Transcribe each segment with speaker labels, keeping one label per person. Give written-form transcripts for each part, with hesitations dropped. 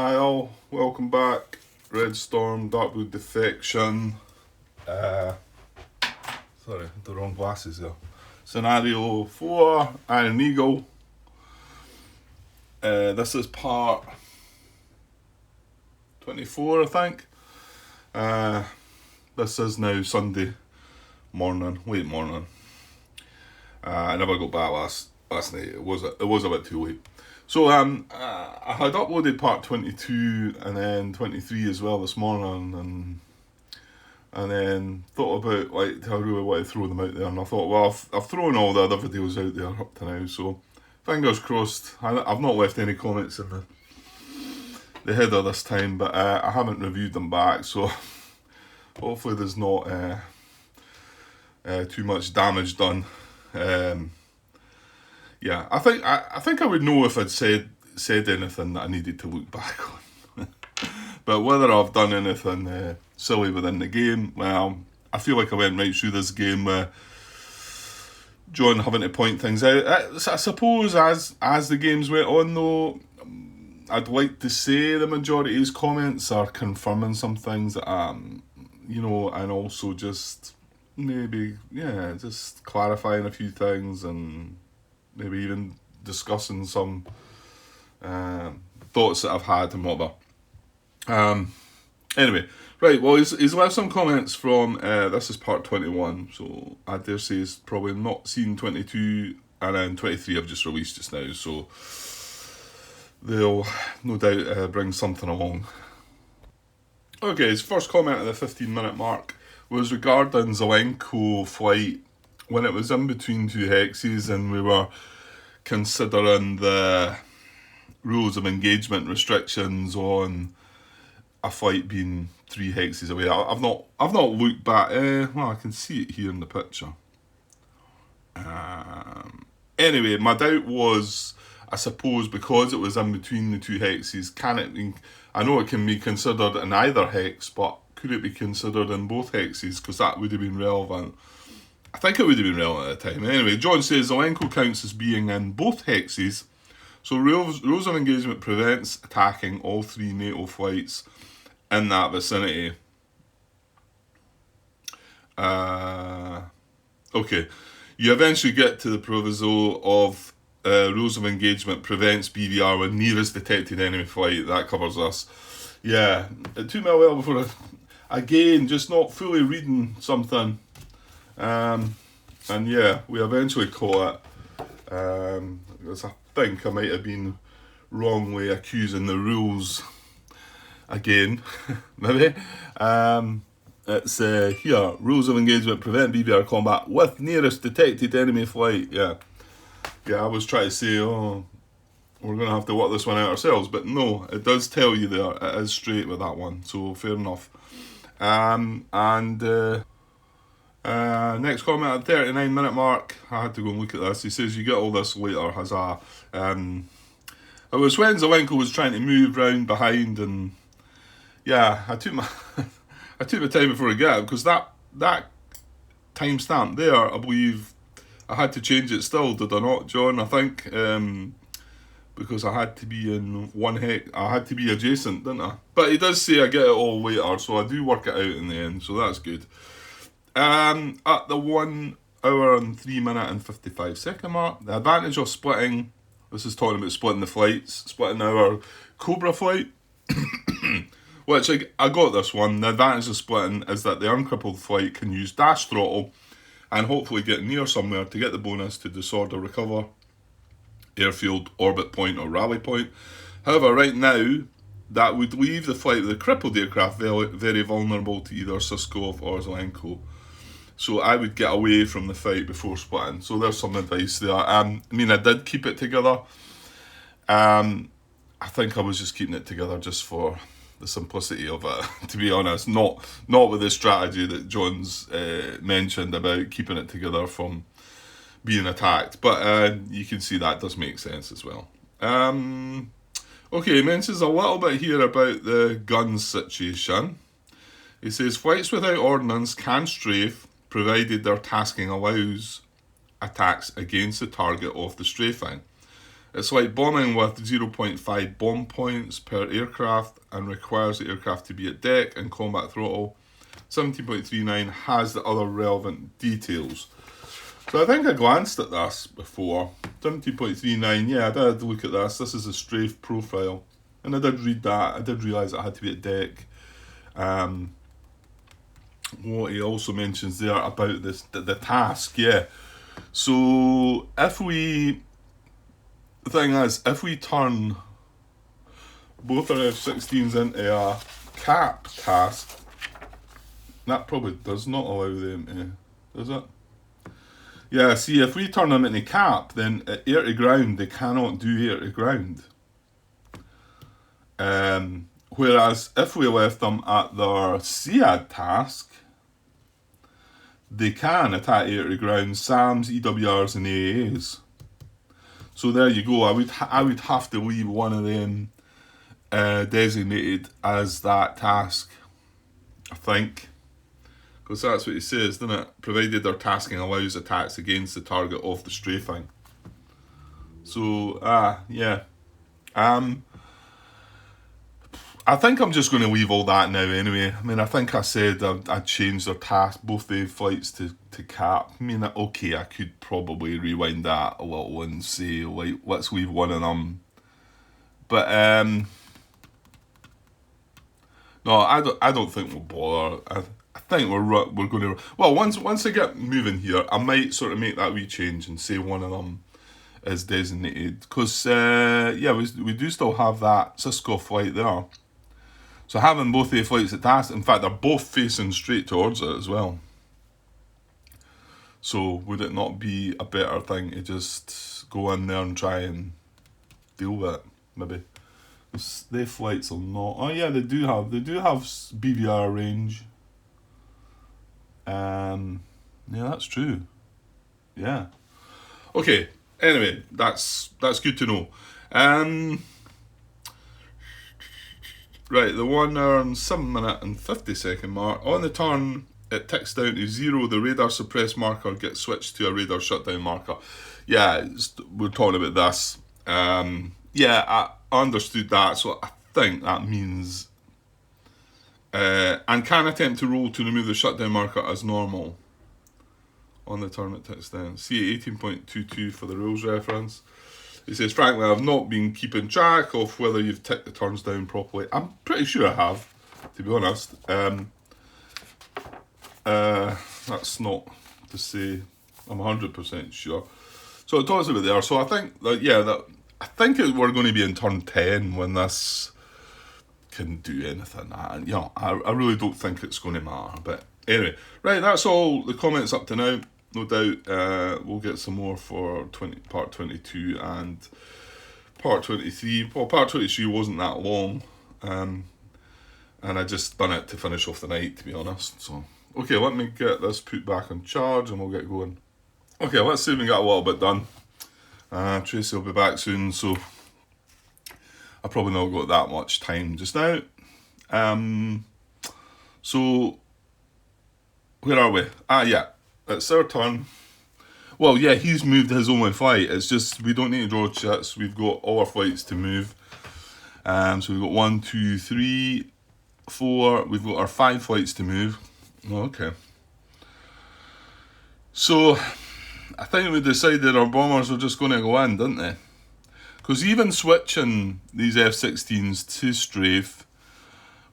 Speaker 1: Hi all, welcome back. Red Storm, Darkwood Defection. Sorry, the wrong glasses there. Scenario 4, Iron Eagle. This is part 24, I think. This is now Sunday morning, late morning. I never got back last night. It was a bit too late. So I had uploaded part 22 and then 23 as well this morning, and then thought about like I really want to throw them out there, and I thought, well, I've thrown all the other videos out there up to now, so fingers crossed. I've not left any comments in the header this time, but I haven't reviewed them back, so hopefully there's not too much damage done. Yeah, I think I would know if I'd said anything that I needed to look back on. But whether I've done anything silly within the game, well, I feel like I went right through this game John having to point things out. I suppose as the games went on though, I'd like to say the majority of his comments are confirming some things that and also just maybe, just clarifying a few things and maybe even discussing some thoughts that I've had and whatever. Anyway, right, well, he's left some comments from, this is part 21, so I dare say he's probably not seen 22, and then 23 I've just released just now, so they'll no doubt bring something along. Okay, his first comment at the 15-minute mark was regarding Zelenko flight when it was in between two hexes and we were considering the rules of engagement restrictions on a flight being 3 hexes away. I've not looked back. Well, I can see it here in the picture. Anyway, my doubt was, I suppose, because it was in between the two hexes, can it be? I know it can be considered in either hex, but could it be considered in both hexes? Because that would have been relevant. I think it would have been relevant at the time. Anyway, John says Zelenko counts as being in both hexes, so rules of engagement prevents attacking all 3 NATO flights in that vicinity. Okay, you eventually get to the proviso of rules of engagement prevents BVR when nearest detected enemy flight. That covers us. Yeah, it took me a while before again, just not fully reading something. And yeah, we eventually caught it. Because I think I might have been wrongly accusing the rules again, maybe. It's here, rules of engagement prevent BVR combat with nearest detected enemy flight. Yeah, I was trying to say, we're going to have to work this one out ourselves, but no, it does tell you there, it is straight with that one, so fair enough. Next comment at the 39-minute mark, I had to go and look at this. He says, you get all this later, huzzah. It was when Zelenko was trying to move round behind, and yeah, I took my time before I got it, because that timestamp there, I believe I had to change it still, did I not, John? I think because I had to be in one hex, I had to be adjacent, didn't I? But he does say I get it all later, so I do work it out in the end, so that's good. At the 1 hour and 3 minute and 55 second mark, the advantage of splitting, this is talking about splitting the flights, splitting our Cobra flight, which I got this one. The advantage of splitting is that the uncrippled flight can use dash throttle and hopefully get near somewhere to get the bonus to disorder recover, airfield, orbit point or rally point. However, right now, that would leave the flight with a crippled aircraft very, very vulnerable to either Suskov or Zelenko. So I would get away from the fight before splitting. So there's some advice there. I did keep it together. I think I was just keeping it together just for the simplicity of it, to be honest. Not with the strategy that John's mentioned about keeping it together from being attacked. But you can see that does make sense as well. Okay, he mentions a little bit here about the guns situation. He says, flights without ordnance can strafe, provided their tasking allows attacks against the target of the strafing. It's like bombing with 0.5 bomb points per aircraft and requires the aircraft to be at deck and combat throttle. 17.39 has the other relevant details. So I think I glanced at this before. 17.39, yeah, I did look at this. This is a strafe profile. And I did read that. I did realise it had to be at deck. What he also mentions there about this, the task, yeah. So if we... The thing is, if we turn both our F-16s into a cap task, that probably does not allow them to, does it? Yeah, see, if we turn them into cap, then at air to ground, they cannot do air to ground. Whereas if we left them at their SEAD task, they can attack air to ground SAMs, EWRs, and AAs. So there you go. I would have to leave one of them designated as that task, I think. Because that's what it says, doesn't it? Provided their tasking allows attacks against the target of the strafing. So, yeah. I think I'm just going to leave all that now anyway. I mean, I think I said I'd change their task, both the flights to cap. I mean, okay, I could probably rewind that a little and say, like, let's leave one of them. But, no, I don't think we'll bother. I think we're going to... Well, once I get moving here, I might sort of make that wee change and say one of them is designated. Because, yeah, we do still have that Cisco flight there. So having both the flights at task, in fact, they're both facing straight towards it as well. So would it not be a better thing to just go in there and try and deal with it, maybe? Their flights are not... Oh yeah, they do have BVR range. Yeah, that's true. Yeah. Okay. Anyway, that's good to know. Right, the 1 hour and 7 minute and 50 second mark. On the turn, it ticks down to 0. The radar suppress marker gets switched to a radar shutdown marker. Yeah, we're talking about this. Yeah, I understood that. So I think that means... and can attempt to roll to remove the shutdown marker as normal. On the turn, it ticks down. See 18.22 for the rules reference. He says, frankly, I've not been keeping track of whether you've ticked the turns down properly. I'm pretty sure I have, to be honest. That's not to say I'm 100% sure. So it talks about there. So I think that, yeah, I think we're going to be in turn 10 when this can do anything. You know, I really don't think it's going to matter. But anyway, right, that's all the comments up to now. No doubt we'll get some more for part 22 and part 23. Well, part 23 wasn't that long, and I just done it to finish off the night, to be honest. So, okay, let me get this put back on charge and we'll get going. Okay, let's see if we get a little bit done. Tracy will be back soon, so I've probably not got that much time just now. So, where are we? Yeah. It's our turn. Well, yeah, he's moved his only flight. It's just we don't need to draw chits. We've got all our flights to move. So we've got 1, 2, 3, 4. We've got our 5 flights to move. Okay. So I think we decided our bombers were just going to go in, didn't they? Because even switching these F-16s to strafe,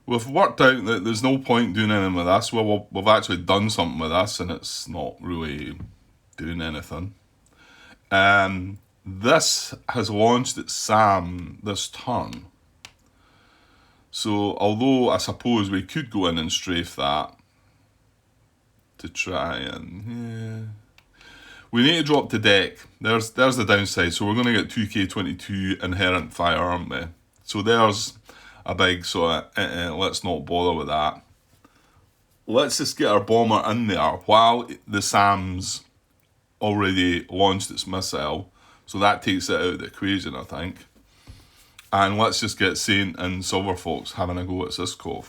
Speaker 1: we've worked out that there's no point doing anything with this. Well, we've actually done something with this and it's not really doing anything. This has launched its SAM this turn. So, although I suppose we could go in and strafe that to try and... Yeah. We need to drop to deck. There's the downside. So we're going to get 2K22 inherent fire, aren't we? So there's... a big sort of, let's not bother with that. Let's just get our bomber in there while the SAM's already launched its missile. So that takes it out of the equation, I think. And let's just get Saint and Silver Fox having a go at Siskov.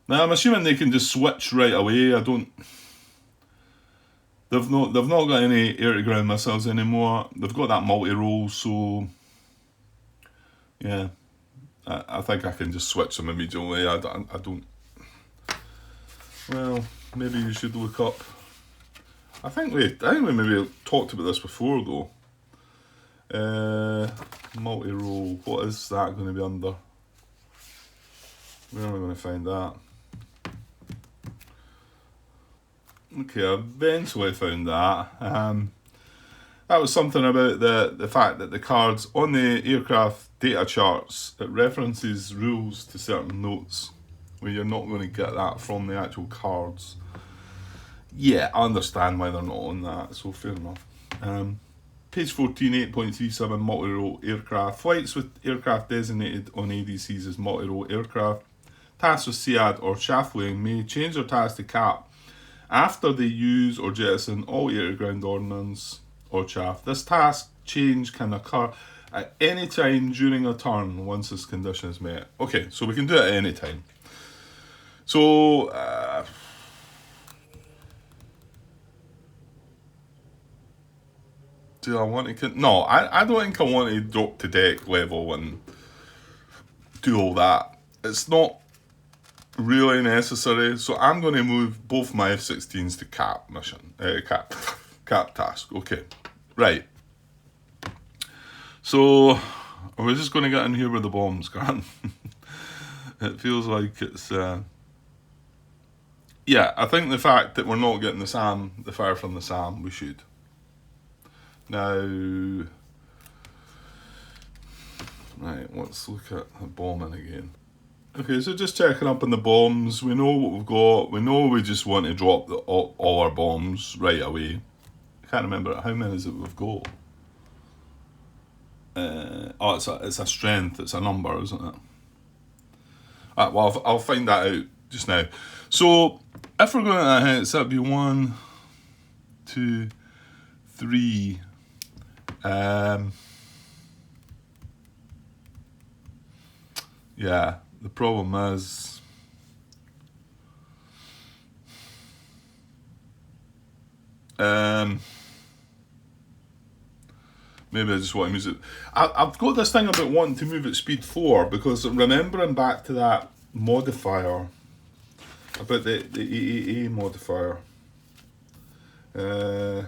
Speaker 1: Now, I'm assuming they can just switch right away. I don't... they've not got any air-to-ground missiles anymore. They've got that multi-role, so yeah, I think I can just switch them immediately. I don't. Well, maybe you should look up. I think we maybe talked about this before though. Multi-role. What is that going to be under? Where am I going to find that? Okay, I eventually found that. That was something about the fact that the cards on the aircraft data charts, it references rules to certain notes, where you're not going to get that from the actual cards. Yeah, I understand why they're not on that, so fair enough. Page 14, 8.37, multi-role aircraft. Flights with aircraft designated on ADCs as multi-role aircraft. Tasks with SEAD or shaft laying may change their task to CAP after they use or jettison all air-to-ground ordnance or chaff. This task change can occur at any time during a turn once this condition is met. Okay, so we can do it at any time. So, do I want to... No, I don't think I want to drop to deck level and do all that. It's not really necessary, so I'm going to move both my F-16s to cap mission. Cap task. Okay, right. So, are we just going to get in here with the bombs, Grant? It feels like it's... Yeah, I think the fact that we're not getting the fire from the SAM, we should. Now... Right, let's look at the bombing again. Okay, so just checking up on the bombs. We know what we've got. We know we just want to drop all our bombs right away. I can't remember how many is it we've got. It's a strength. It's a number, isn't it? Well, I'll find that out just now. So if we're going to hit, that'd be 1, 2, 3. Yeah. The problem is, maybe I just want to use it. I've got this thing about wanting to move at speed 4 because remembering back to that modifier, about the AAA modifier. So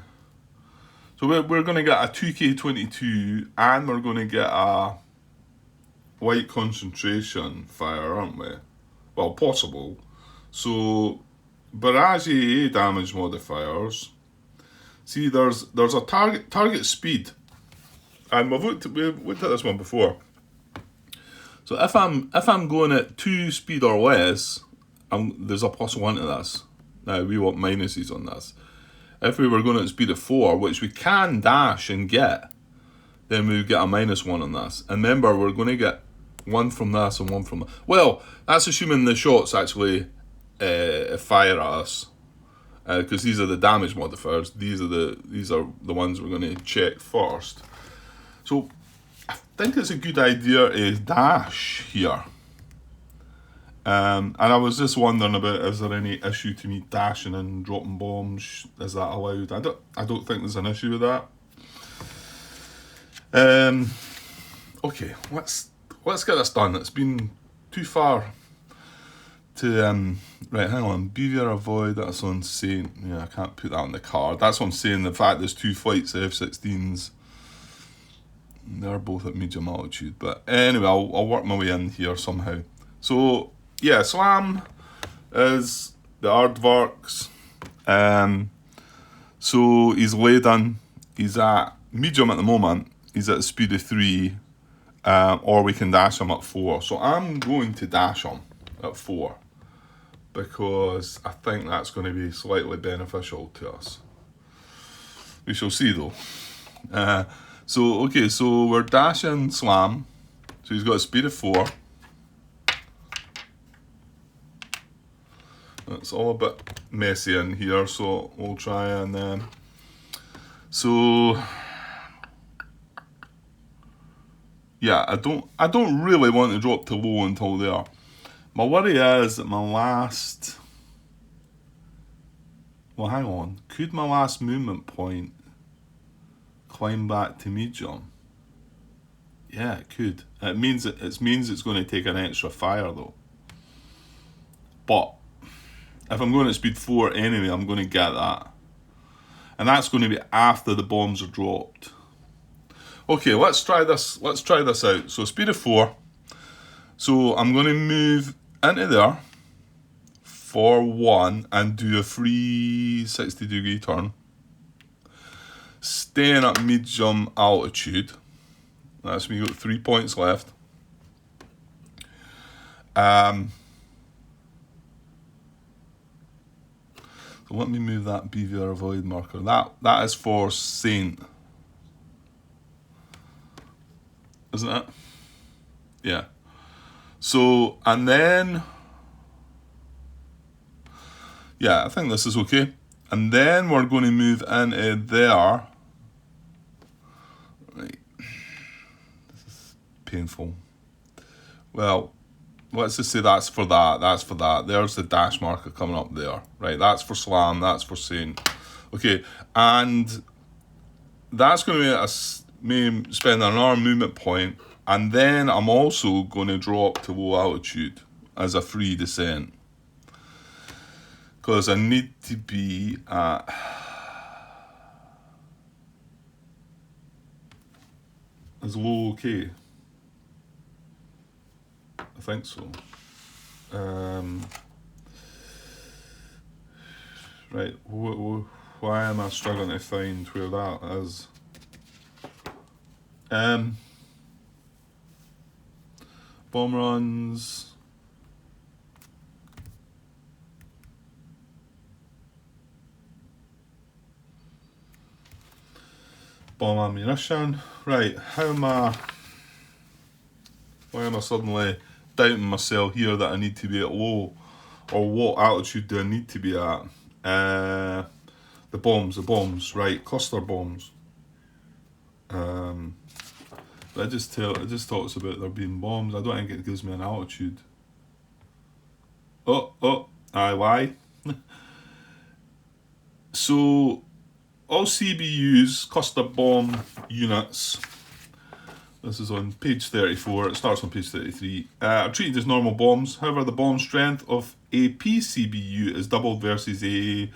Speaker 1: we're going to get a 2K22 and we're going to get a light concentration fire, aren't we? Well, possible. So, barrage AA damage modifiers. See, there's a target speed, and we've looked at this one before. So if I'm going at 2 speed or less, there's a +1 to this. Now we want minuses on this. If we were going at speed of 4, which we can dash and get, then we would get a -1 on this. And remember, we're going to get 1 from this and 1 from... Well, that's assuming the shots actually fire at us. Because these are the damage modifiers. These are the ones we're going to check first. So, I think it's a good idea to dash here. And I was just wondering about, is there any issue to me dashing and dropping bombs? Is that allowed? I don't think there's an issue with that. Okay, let's get this done. It's been too far to right, hang on. Beware, avoid, that's on saying. Yeah, I can't put that on the card. That's what I'm saying. The fact there's 2 flights of F-16s. They're both at medium altitude. But anyway, I'll work my way in here somehow. So yeah, SLAM is the aardvarks. So he's laden. He's at medium at the moment. He's at a speed of 3. Or we can dash him at 4. So I'm going to dash him at 4 because I think that's going to be slightly beneficial to us. We shall see though. So we're dashing SLAM. So he's got a speed of 4. It's all a bit messy in here, so we'll try and yeah, I don't really want to drop to low until there. My worry is that my last Well, hang on. Could my last movement point climb back to medium? Yeah, it could. It means it's going to take an extra fire though. But if I'm going at speed 4 anyway, I'm going to get that. And that's going to be after the bombs are dropped. Okay, let's try this. Let's try this out. So speed of 4. So I'm going to move into there for 1 and do a 360-degree turn. Staying at medium altitude. That's me, got 3 points left. So let me move that BVR avoid marker. That is for Saint. Isn't it? Yeah. So, and then, yeah, I think this is okay. And then we're going to move into there. Right. This is painful. Well, let's just say that's for that. That's for that. There's the dash marker coming up there. Right, that's for Slam. That's for Saint. Okay, and that's going to be spend another movement point. And then I'm also going to drop to low altitude as a free descent. Because I need to be at... Is low okay? I think so. Right, why am I struggling to find where that is? Bomb runs. Bomb ammunition. Right, why am I suddenly doubting myself here that I need to be at low? Or what altitude do I need to be at? The bombs, right, cluster bombs. It just talks about there being bombs. I don't think it gives me an altitude. I lie. So, all CBUs, cluster bomb units. This is on page 34. It starts on page 33. Are treated as normal bombs. However, the bomb strength of AP CBU is doubled versus AA.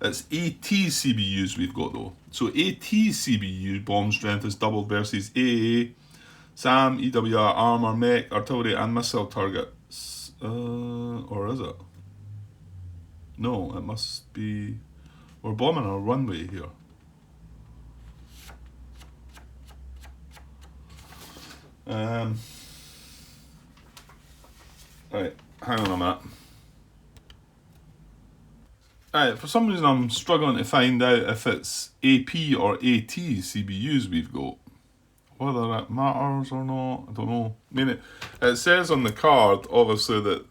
Speaker 1: It's AT CBUs we've got though. So AT CBU bomb strength is doubled versus AA. SAM, EWR, armor, mech, artillery, and missile targets. Or is it? No, it must be. We're bombing our runway here. Right, hang on a minute. Right, for some reason I'm struggling to find out if it's AP or AT CBUs we've got. Whether that matters or not, I don't know. I mean, it says on the card, obviously, that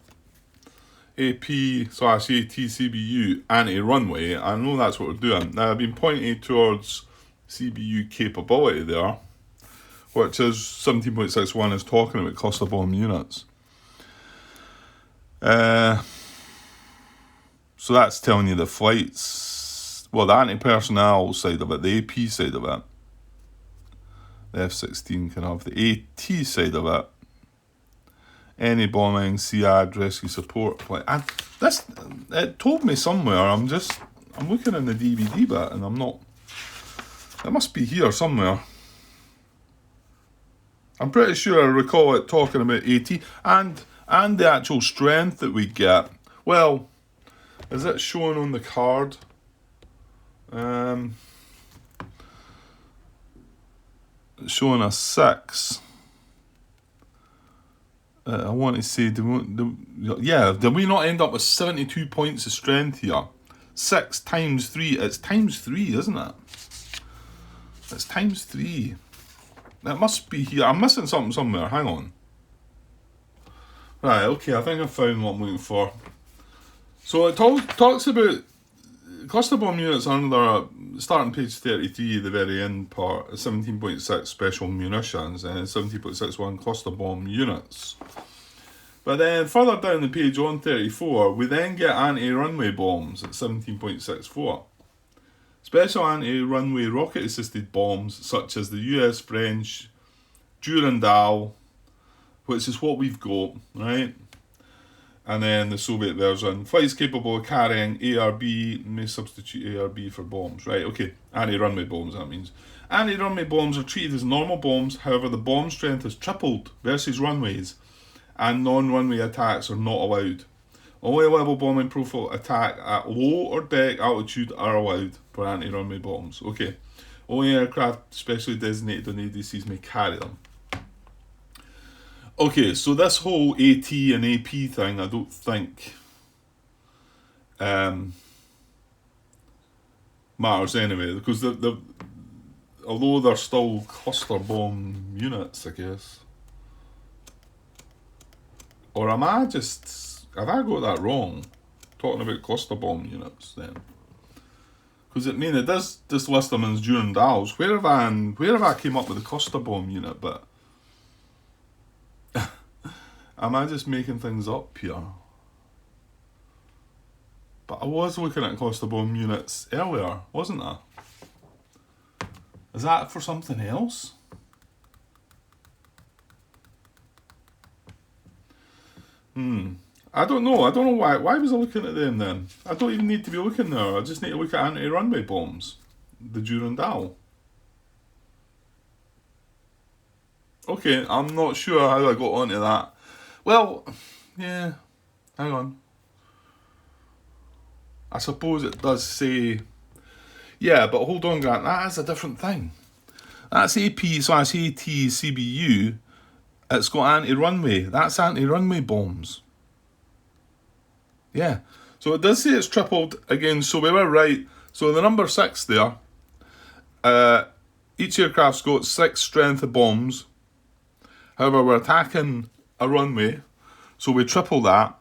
Speaker 1: AP/AT CBU anti-runway. I know that's what we're doing. Now, I've been pointing towards CBU capability there, which is 17.61 is talking about cluster bomb units. So that's telling you the flights, well, the anti-personnel side of it, the AP side of it. The F-16 can have the AT side of it. Any bombing, SEAD, rescue support. It told me somewhere. I'm looking in the DBD bit and I'm not. It must be here somewhere. I'm pretty sure I recall it talking about AT and the actual strength that we get. Well, is it showing on the card? It's showing a 6. I want to say, did we not end up with 72 points of strength here? 6 times 3, it's times 3, isn't it? It's times 3. That must be here. I'm missing something somewhere, hang on. Right, okay, I think I found what I'm looking for. So it talks about cluster bomb units under starting page 33, the very end part, 17.6 special munitions and 17.61 cluster bomb units. But then further down the page on 34, we then get anti-runway bombs at 17.64. Special anti-runway rocket-assisted bombs such as the US French Durandal, which is what we've got, right? And then the Soviet version, flights capable of carrying ARB, may substitute ARB for bombs. Right, okay, anti-runway bombs, that means. Anti-runway bombs are treated as normal bombs, however the bomb strength is tripled versus runways, and non-runway attacks are not allowed. Only level bombing profile attack at low or deck altitude are allowed for anti-runway bombs. Okay, only aircraft specially designated on ADCs may carry them. Okay, so this whole AT and AP thing, I don't think matters anyway, because although they're still cluster bomb units, I guess. Or have I got that wrong? Talking about cluster bomb units then. Because it does just list them as Durandals. Where have I came up with the cluster bomb unit, but am I just making things up here? But I was looking at cluster bomb units earlier, wasn't I? Is that for something else? I don't know. Why. Why was I looking at them then? I don't even need to be looking there. I just need to look at anti-runway bombs. The Durandal. Okay, I'm not sure how I got onto that. Well, yeah, hang on. I suppose it does say... Yeah, but hold on, Grant, that is a different thing. That's AP/AT/CBU. It's got anti-runway. That's anti-runway bombs. Yeah. So it does say it's tripled again, so we were right. So the number 6 there, each aircraft's got 6 strength of bombs. However, we're attacking a runway, so we triple that.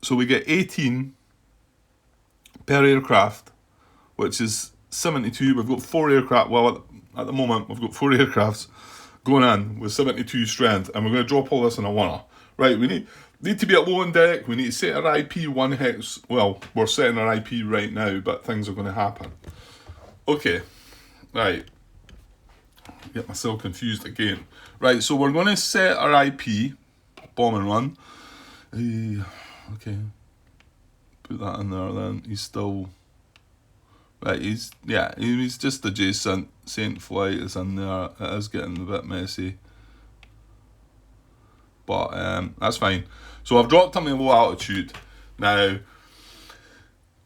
Speaker 1: So we get 18 per aircraft, which is 72. We've got 4 aircraft. Well, at the moment, we've got 4 aircrafts going in with 72 strength, and we're going to drop all this in a winner. Right, we need to be at low on deck. We need to set our IP 1 hex. Well, we're setting our IP right now, but things are going to happen. Okay, right. Get myself confused again. Right, so we're going to set our IP, bomb and run. Okay, put that in there then. He's still... Right, he's just adjacent. Saint Flight is in there. It is getting a bit messy, but that's fine. So I've dropped him in low altitude. Now,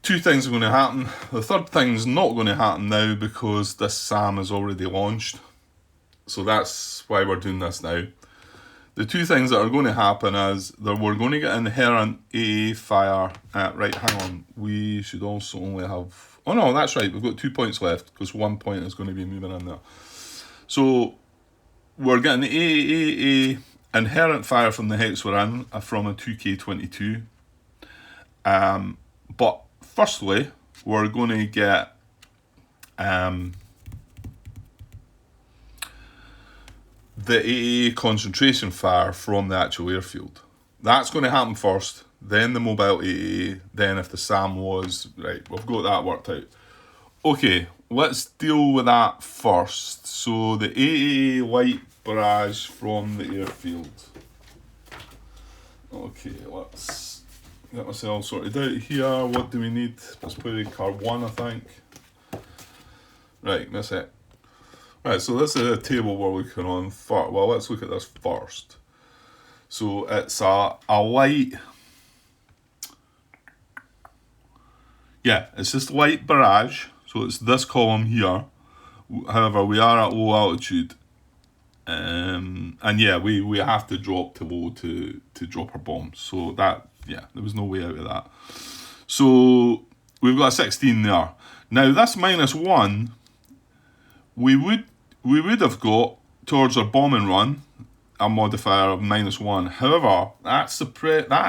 Speaker 1: 2 things are going to happen. The third thing's not going to happen now because this SAM is already launched. So that's why we're doing this now. The 2 things that are going to happen is that we're going to get inherent AA fire. Right, hang on. We should also only have... Oh no, that's right. We've got 2 points left because 1 point is going to be moving in there. So we're getting AA inherent fire from the hex we're in from a 2K22. But firstly, we're going to get the AA concentration fire from the actual airfield. That's going to happen first. Then the mobile AA, then if the SAM was... Right, we've got that worked out. Okay, let's deal with that first. So the AA light barrage from the airfield. Okay, let's get myself sorted out here. What do we need? Let's play card 1, I think. Right, that's it. Right, so this is a table we're looking on. Well, let's look at this first. So it's a light... Yeah, it's just light barrage, so it's this column here. However, we are at low altitude, and yeah, we have to drop to low to drop our bombs. So that, yeah, there was no way out of that. So we've got a 16 there. Now this -1, we would have got towards our bomb and run a modifier of -1. However, that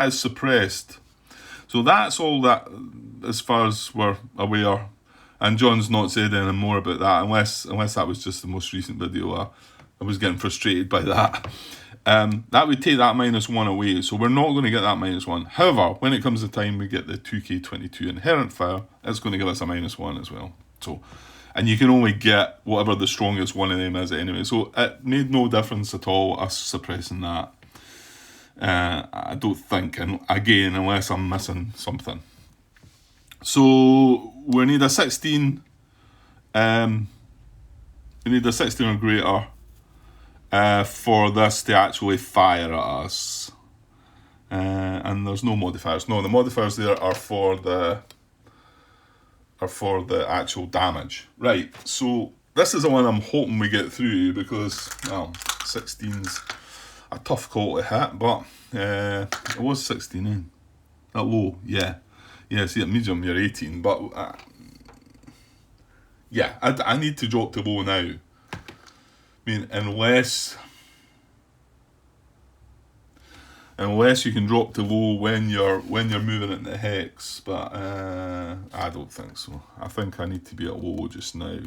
Speaker 1: is suppressed. So that's all that, as far as we're aware, and John's not said anything more about that, unless that was just the most recent video. I was getting frustrated by that. that would take that -1 away, so we're not going to get that -1. However, when it comes to time we get the 2K22 inherent fire, it's going to give us a -1 as well. So, and you can only get whatever the strongest one of them is anyway, so it made no difference at all us suppressing that. I don't think, and again, unless I'm missing something. So we need a 16. We need a 16 or greater for this to actually fire at us. And there's no modifiers. No, the modifiers there are for the actual damage. Right. So this is the one I'm hoping we get through because, well, 16's a tough call to hit, but it was 16 at low, yeah. Yeah, see at medium you're 18, but yeah, I need to drop to low now. I mean, unless you can drop to low when you're moving into hex, but I don't think so. I think I need to be at low just now.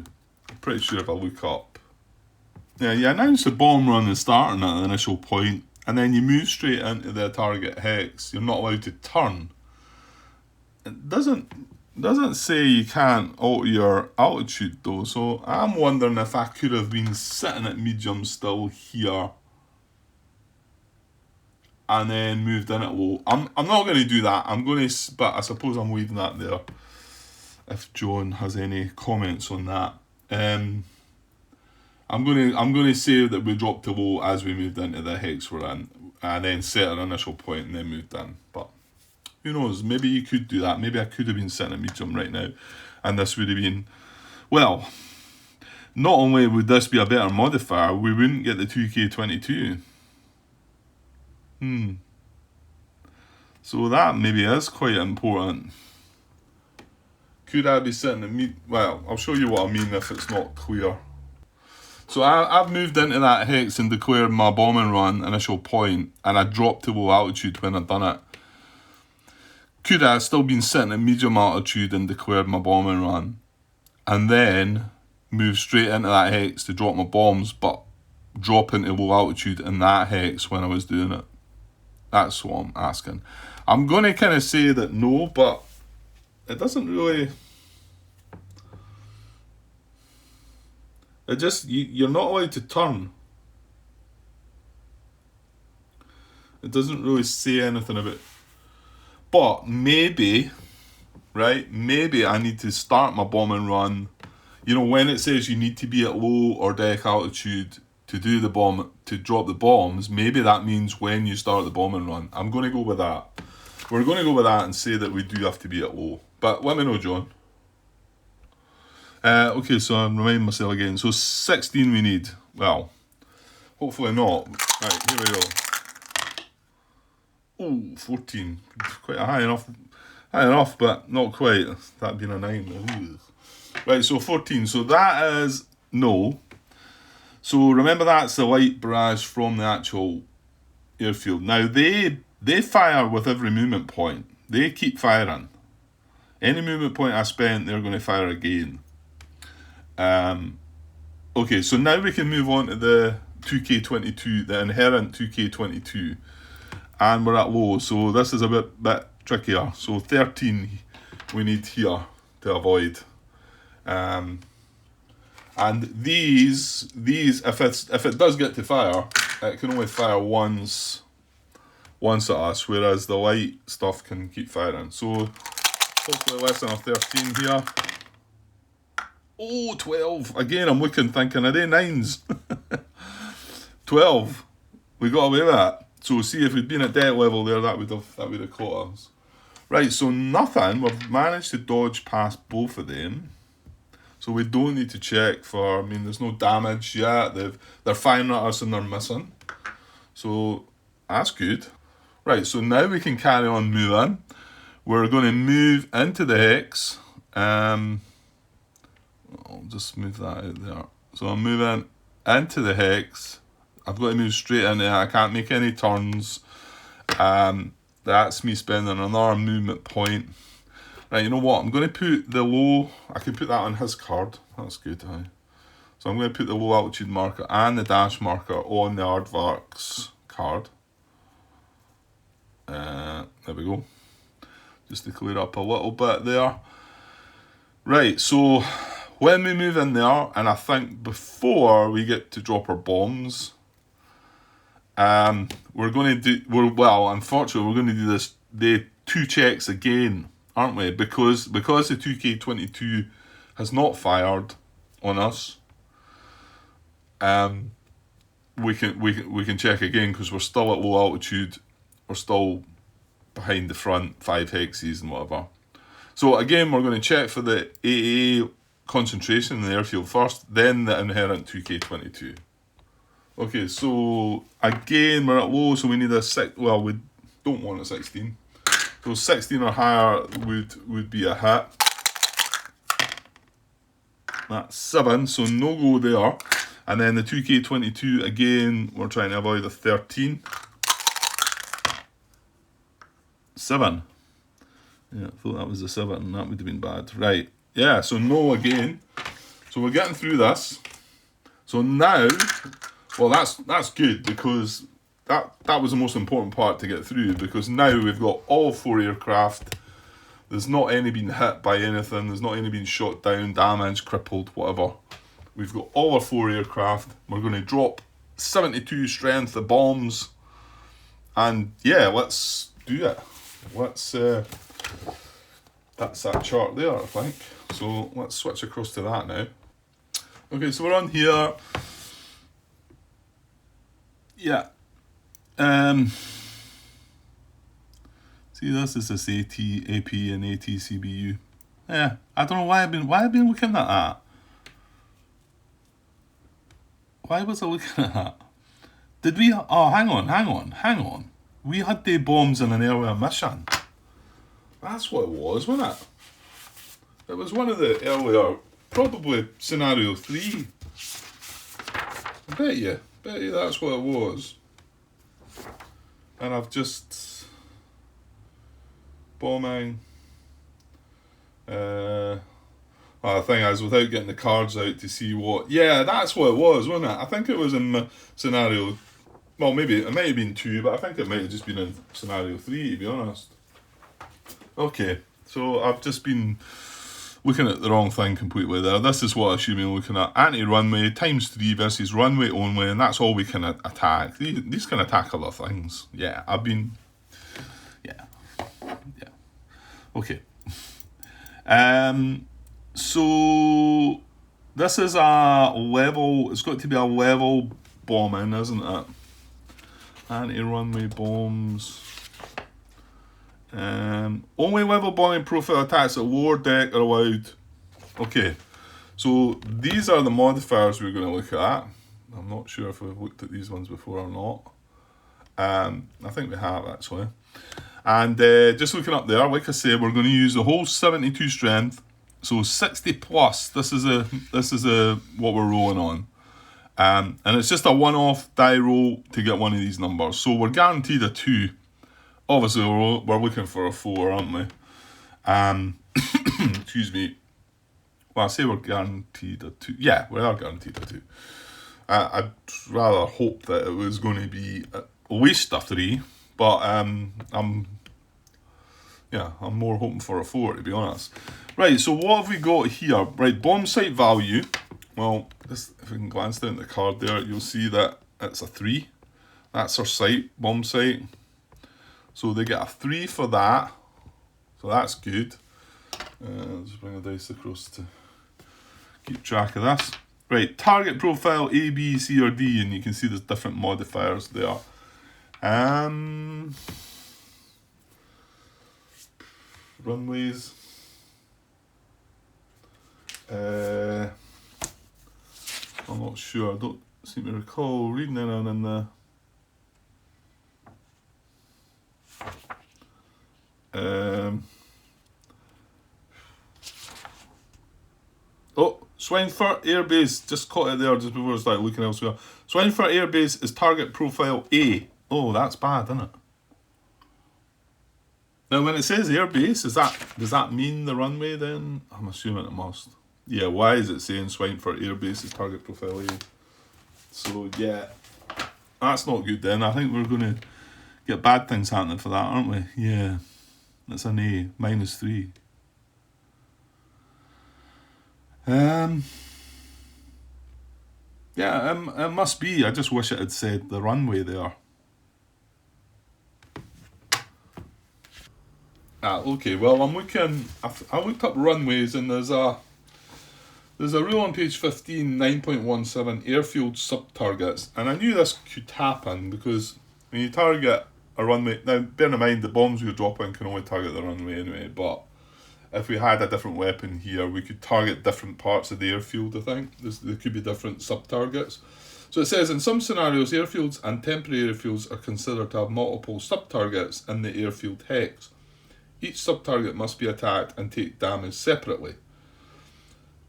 Speaker 1: I'm pretty sure if I look up. Yeah, you announce the bomb run and starting at the initial point, and then you move straight into the target hex. You're not allowed to turn. It doesn't say you can't alter your altitude though, so I'm wondering if I could have been sitting at medium still here and then moved in at low. I'm not going to do that. But I suppose I'm leaving that there. If John has any comments on that, I'm going to say that we dropped to low as we moved into the hex we're in, and then set an initial point and then moved in. But who knows? Maybe you could do that. Maybe I could have been sitting at medium right now, and this would have been, well, not only would this be a better modifier, we wouldn't get the 2K22. So that maybe is quite important. Could I be sitting at medium? Well, I'll show you what I mean if it's not clear. So I've moved into that hex and declared my bombing run initial point, and I dropped to low altitude when I'd done it. Could I have still been sitting at medium altitude and declared my bombing run, and then move straight into that hex to drop my bombs, but drop into low altitude in that hex when I was doing it? That's what I'm asking. I'm going to kind of say that no, but it doesn't really... It just, you're not allowed to turn. It doesn't really say anything about... But maybe, right, maybe I need to start my bombing run. You know, when it says you need to be at low or deck altitude to do the bomb, to drop the bombs, maybe that means when you start the bombing run. I'm going to go with that. We're going to go with that and say that we do have to be at low. But let me know, John. Okay, so I'm reminding myself again. So 16 we need. Well, hopefully not. Right, here we go. Oh, 14. Quite high enough, but not quite. That being a 9. Right, so 14. So that is no. So remember, that's the light barrage from the actual airfield. Now they fire with every movement point. They keep firing. Any movement point I spent, they're going to fire again. Okay, so now we can move on to the 2K22, the inherent 2K22, and we're at low. So this is a bit trickier. So 13 we need here to avoid. And these if it does get to fire, it can only fire once at us, whereas the light stuff can keep firing. So hopefully less than a 13 here. Oh, 12. Again, I'm thinking, are they 9s? 12. We got away with that. So see, if we'd been at deck level there, that would have caught us. Right, so nothing. We've managed to dodge past both of them. So we don't need to check for, I mean, there's no damage yet. They're firing at us and they're missing. So that's good. Right, so now we can carry on moving. We're going to move into the hex. I'll just move that out there. So I'm moving into the hex. I've got to move straight in there. I can't make any turns. That's me spending another movement point. Right, you know what? I'm going to put the low... I can put that on his card. That's good, aye. So I'm going to put the low altitude marker and the dash marker on the aardvark's card. There we go. Just to clear up a little bit there. Right, so when we move in there, and I think before we get to drop our bombs, we're going to do, unfortunately, we're going to do the 2 checks again, aren't we? Because the 2K22 has not fired on us. We can check again because we're still at low altitude. We're still behind the front 5 hexes and whatever. So again, we're going to check for the AA concentration in the airfield first, then the inherent 2K22. Okay, so again, we're at low, so we need a 6. Well, we don't want a 16. So 16 or higher would be a hit. That's 7, so no go there. And then the 2K22, again, we're trying to avoid a 13. 7. Yeah, I thought that was a 7, that would have been bad. Right, yeah, so no again. So we're getting through this. So now, well, that's good, because that was the most important part to get through, because now we've got all 4 aircraft. There's not any been hit by anything. There's not any been shot down, damaged, crippled, whatever. We've got all our 4 aircraft. We're going to drop 72 strength of bombs. And yeah, let's do it. Let's, that's that chart there, I think. So let's switch across to that now. Okay, so we're on here. Yeah. See, this is this AT, AP, and ATCBU. Yeah, I don't know why I've been looking at that. Why was I looking at that? Did we? Oh, hang on. We had the bombs in an earlier mission. That's what it was, wasn't it? It was one of the earlier, probably scenario 3. I bet you that's what it was. And I've just bombing. Well, the thing is, without getting the cards out to see what... Yeah, that's what it was, wasn't it? I think it was in scenario... Well, maybe it might have been 2, but I think it might have just been in scenario 3, to be honest. Okay, so I've just been looking at the wrong thing completely there. This is what I should be looking at. Anti-runway, ×3 versus runway only, and that's all we can attack. These can attack other things. Yeah, Yeah. Okay. So this is a level, it's got to be a level bombing, isn't it? Anti-runway bombs. Only level bombing profile attacks at lower deck are allowed. Okay, so these are the modifiers we're going to look at. I'm not sure if we've looked at these ones before or not. I think we have, actually. And just looking up there, like I said, we're going to use the whole 72 strength. So 60 plus. This is what we're rolling on. And it's just a one-off die roll to get one of these numbers. So we're guaranteed a 2. Obviously, we're looking for a 4, aren't we? Excuse me. Well, I say we're guaranteed a 2. Yeah, we are guaranteed a 2. I'd rather hope that it was going to be at least a 3. But I'm more hoping for a 4, to be honest. Right, so what have we got here? Right, bomb site value. Well, if we can glance down the card there, you'll see that it's a 3. That's our site, bomb site. So they get a 3 for that. So that's good. Just bring the dice across to keep track of this. Right, target profile A, B, C, or D, and you can see there's different modifiers there. Runways. I'm not sure. I don't seem to recall reading anything in the. Oh, Swineford Air Base. Just caught it there just before I started looking elsewhere. Swineford Air Base is target profile A. Oh, that's bad, isn't it? Now, when it says air base, does that mean the runway then? I'm assuming it must. Yeah, why is it saying Swineford Air Base is target profile A? So, yeah. That's not good then. I think we're going to get bad things happening for that, aren't we? Yeah. That's an A, -3. Yeah, it must be. I just wish it had said the runway there. Okay, well, I looked up runways, and there's a rule on page 15, 9.17, airfield sub-targets. And I knew this could happen because when you target a runway, now bear in mind the bombs we're dropping can only target the runway anyway, but if we had a different weapon here, we could target different parts of the airfield, I think. There could be different sub-targets. So it says, in some scenarios, airfields and temporary airfields are considered to have multiple sub-targets in the airfield hex. Each sub-target must be attacked and take damage separately.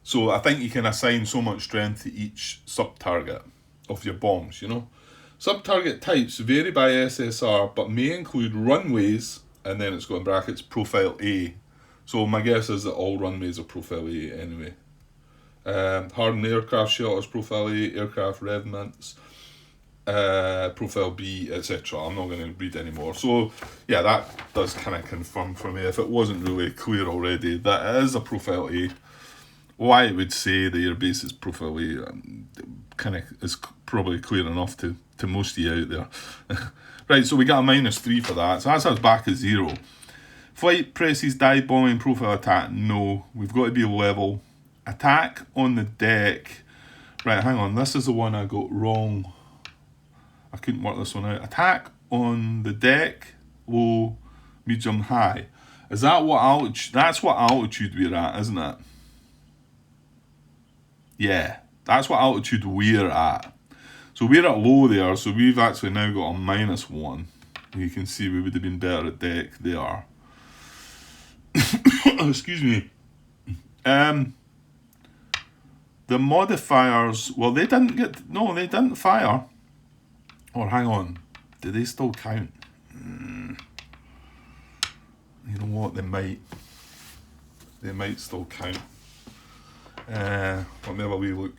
Speaker 1: So I think you can assign so much strength to each sub-target of your bombs, you know. Sub-target types vary by SSR, but may include runways, and then it's got in brackets, profile A. So my guess is that all runways are profile A anyway. Hardened aircraft shelters, profile A, aircraft revments, profile B, etc. I'm not going to read anymore. So yeah, that does kind of confirm for me, if it wasn't really clear already, that it is a profile A. Why it would say the airbase is profile A kind of is probably clear enough to most of you out there. Right, so we got a -3 for that, so that's us back at 0. Flight presses, dive bombing, profile attack, no. We've got to be level. Attack on the deck. Right, hang on, this is the one I got wrong. I couldn't work this one out. Attack on the deck, low, medium, high. Is that what altitude? That's what altitude we're at, isn't it? Yeah, that's what altitude we're at. So we're at low there, so we've actually now got a -1. You can see we would have been better at deck there. Excuse me. The modifiers, well, they didn't fire. Or hang on, do they still count? You know what, they might still count. Let me have a wee look.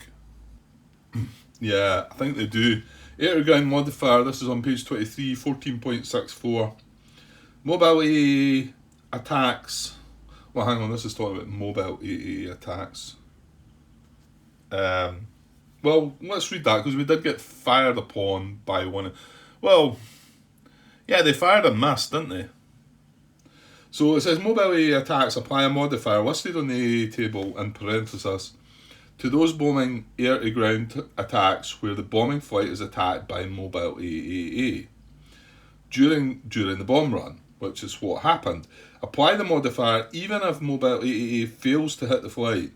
Speaker 1: Yeah, I think they do. Air to ground modifier, this is on page 23, 14.64. Mobility attacks. Well, hang on, this is talking about mobile AA attacks. Well, let's read that, because we did get fired upon by one. Well, yeah, they fired and missed, didn't they? So it says mobile AA attacks apply a modifier listed on the table in parenthesis to those bombing air to ground attacks where the bombing flight is attacked by mobile AAA during the bomb run, which is what happened. Apply the modifier even if mobile AAA fails to hit the flight.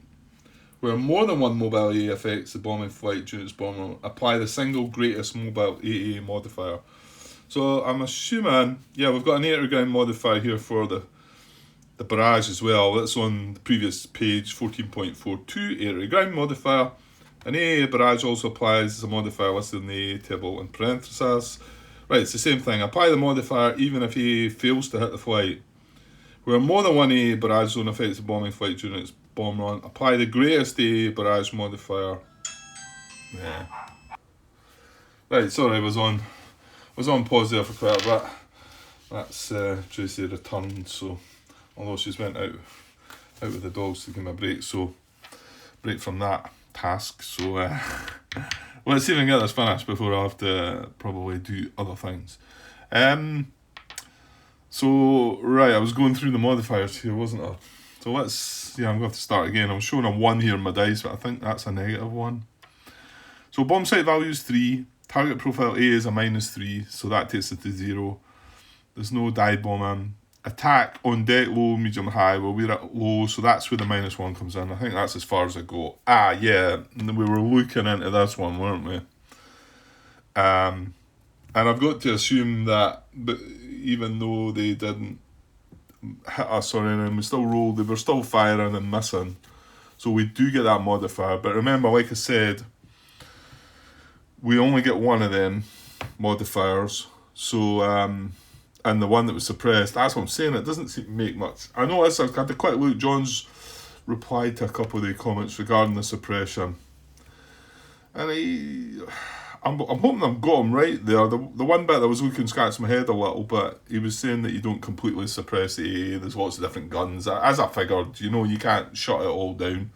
Speaker 1: Where more than one mobile AA affects the bombing flight during its bomb run, apply the single greatest mobile AA modifier. So I'm assuming, yeah, we've got an air to ground modifier here for the barrage as well. That's on the previous page, 14.42, air to ground modifier. An AA barrage also applies as a modifier listed in the AA table in parentheses. Right, it's the same thing. Apply the modifier even if AA fails to hit the flight. Where more than one AA barrage zone affects the bombing flight during its bomb run, apply the greatest AA barrage modifier. Yeah. Right, sorry, I was on pause there for quite a bit. That's Tracy returned, so although she's went out with the dogs to give me a break, so break from that task. So let's see if I can get this finished before I have to probably do other things. So right, I was going through the modifiers here, wasn't I? So I'm going to have to start again. I'm showing a 1 here in my dice, but I think that's a -1. So bomb sight value is 3. Target profile A is a -3, so that takes it to 0. There's no dive bombing. Attack on deck, low, medium, high. Well, we're at low, so that's where the -1 comes in. I think that's as far as I go. Yeah, we were looking into this one, weren't we? And I've got to assume that, but even though they didn't hit us or anything, we still rolled, they were still firing and missing. So we do get that modifier. But remember, like I said, we only get one of them modifiers. So, and the one that was suppressed, that's what I'm saying, it doesn't seem to make much. I noticed, I've had a quick look, John's replied to a couple of the comments regarding the suppression. And I'm hoping I've got him right there. The one bit that was looking scratch my head a little bit, he was saying that you don't completely suppress the AA. There's lots of different guns. As I figured, you can't shut it all down.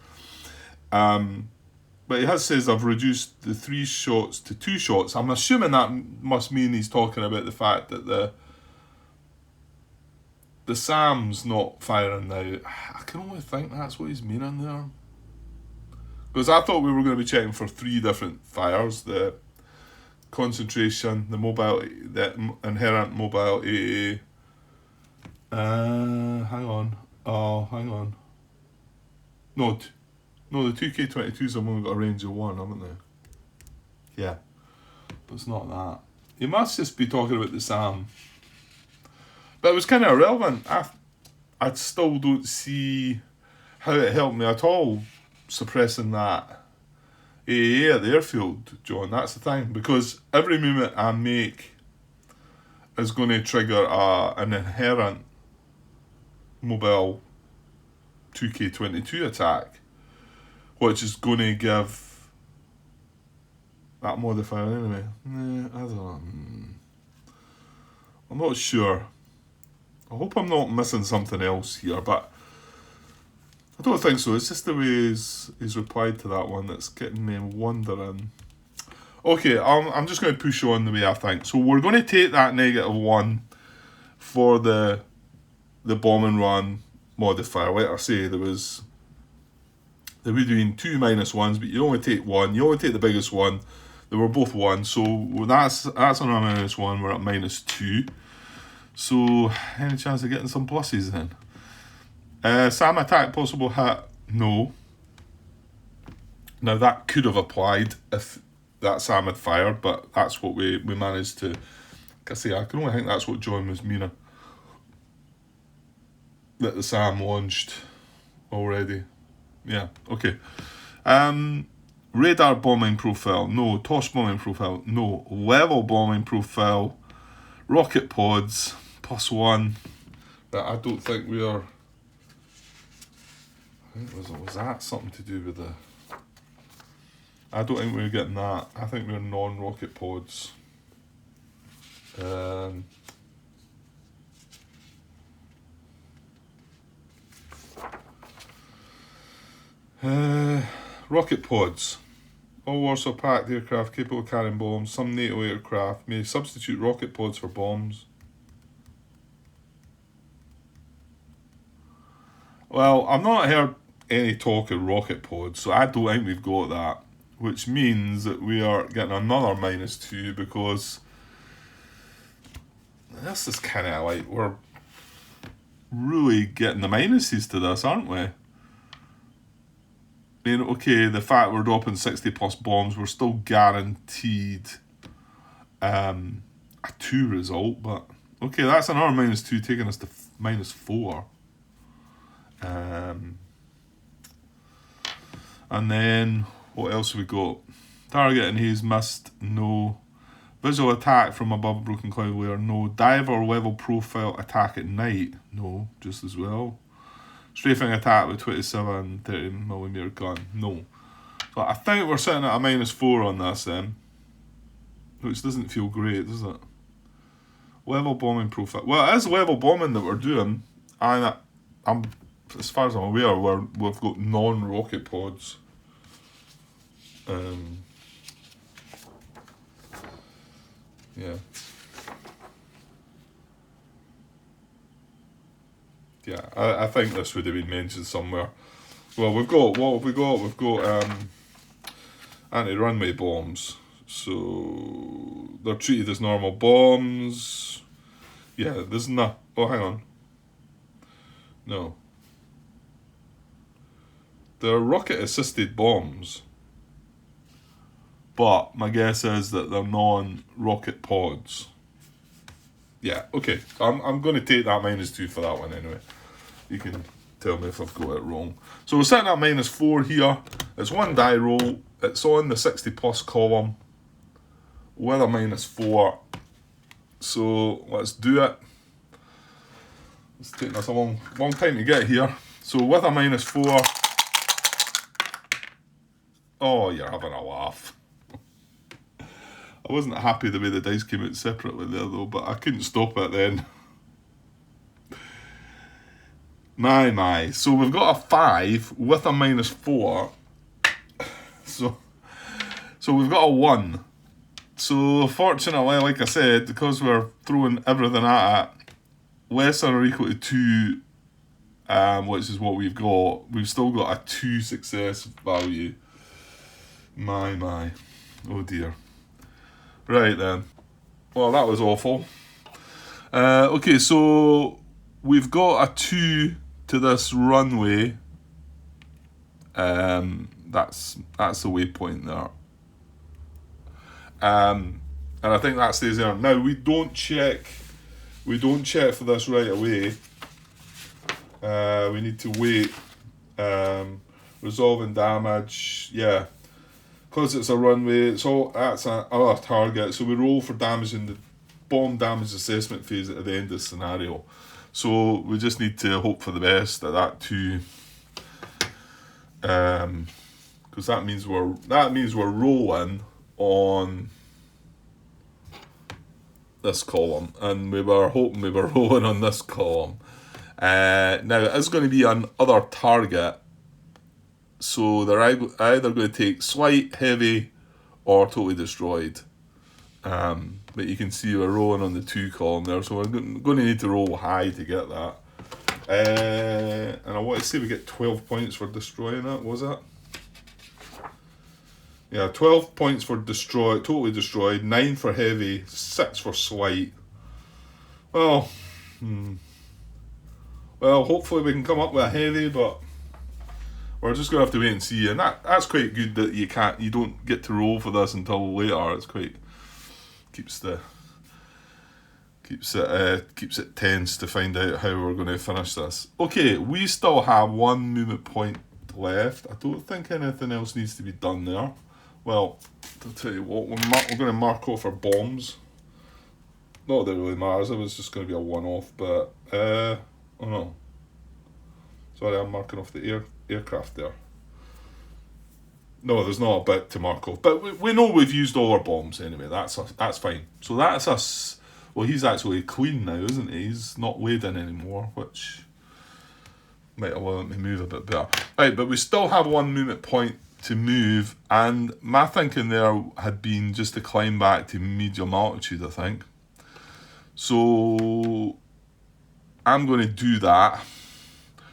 Speaker 1: But he has says I've reduced the 3 shots to 2 shots. I'm assuming that must mean he's talking about the fact that the SAM's not firing now. I can only think that's what he's meaning there. Because I thought we were going to be checking for 3 different fires: the concentration, the inherent mobile AA. Hang on. Oh, hang on. No, the 2K22s have only got a range of 1, haven't they? Yeah, but it's not that. He must just be talking about the SAM. But it was kind of irrelevant. I still don't see how it helped me at all suppressing that AA at the airfield, John. That's the thing. Because every movement I make is going to trigger an inherent mobile 2K22 attack, which is going to give that modifier anyway. I don't know. I'm not sure. I hope I'm not missing something else here, but I don't think so. It's just the way he's replied to that one that's getting me wondering. Okay, I'm just going to push on the way I think. So we're going to take that -1 for the bomb and run modifier. Like I say, they were doing 2 -1s, but you only take 1. You only take the biggest one. They were both 1, so that's on a -1. We're at -2. So, any chance of getting some pluses then? SAM attack possible hit? No. Now that could have applied if that SAM had fired, but that's what we managed to. Like I say, I can only think that's what John was meaning. That the SAM launched already. Yeah, okay. Radar bombing profile? No. Toss bombing profile? No. Level bombing profile? Rocket pods? +1. But I don't think we are. I think was that something to do with the. I don't think we're getting that. I think we're non-rocket pods. Rocket pods. All Warsaw packed aircraft capable of carrying bombs. Some NATO aircraft may substitute rocket pods for bombs. Well, I've not heard any talk of rocket pods, so I don't think we've got that. Which means that we are getting another -2 because this is kind of like we're really getting the minuses to this, aren't we? I mean, okay, the fact we're dropping 60+ bombs, we're still guaranteed a 2 result, but okay, that's another -2 taking us to -4. And then what else have we got? Target and haze missed, no. Visual attack from above broken cloud layer, no. Diver level profile attack at night, no, just as well. Strafing attack with 27 30mm gun, no. So I think we're sitting at a -4 on this then, which doesn't feel great, does it? Level bombing profile. Well, it is level bombing that we're doing, and I'm, as far as I'm aware, we've got non-rocket pods. Yeah. Yeah, I think this would have been mentioned somewhere. Well, what have we got? We've got anti-runway bombs. So they're treated as normal bombs. Yeah, there's no. Oh, hang on. No. They're rocket-assisted bombs. But my guess is that they're non-rocket pods. Yeah, okay. I'm going to take that -2 for that one anyway. You can tell me if I've got it wrong. So we're sitting at -4 here. It's one die roll. It's on the 60+ column with a -4. So let's do it. It's taking us a long time to get here. So with a -4. Oh, you're having a laugh. I wasn't happy the way the dice came out separately there though, but I couldn't stop it then. My. So we've got a 5 with a -4. So we've got a 1. So fortunately, like I said, because we're throwing everything at it, less than or equal to 2, which is what we've got, we've still got a 2 success value. My. Oh dear. Right then. Well, that was awful. Okay, so we've got a 2 to this runway. That's the waypoint there. And I think that stays there. Now we don't check for this right away. We need to wait. Resolving damage, yeah. Because it's a runway, that's our target. So we roll for damage in the bomb damage assessment phase at the end of the scenario. So we just need to hope for the best at that too. Because that means we're rolling on this column, and we were hoping we were rolling on this column. Now it is going to be another target, so they're either going to take slight, heavy, or totally destroyed. But you can see we're rolling on the 2 column there, so we're going to need to roll high to get that. And I want to say we get 12 points for destroying it, was it? Yeah, 12 points for totally destroyed, 9 for heavy, 6 for slight. Well, hopefully we can come up with a heavy, but we're just gonna have to wait and see. And that's quite good that you don't get to roll for this until later. It's quite keeps it tense to find out how we're going to finish this. Okay, we still have 1 movement point left. I don't think anything else needs to be done there. Well, I'll tell you what, we're going to mark off our bombs. Not that it really matters, it was just going to be a one-off, but, oh no. Sorry, I'm marking off the aircraft there. No, there's not a bit to mark off, but we know we've used all our bombs anyway, that's fine. So that's us. Well, he's actually clean now, isn't he? He's not weighed in anymore, which might allow him to move a bit better. Right, but we still have 1 movement point to move, and my thinking there had been just to climb back to medium altitude, I think. So I'm going to do that.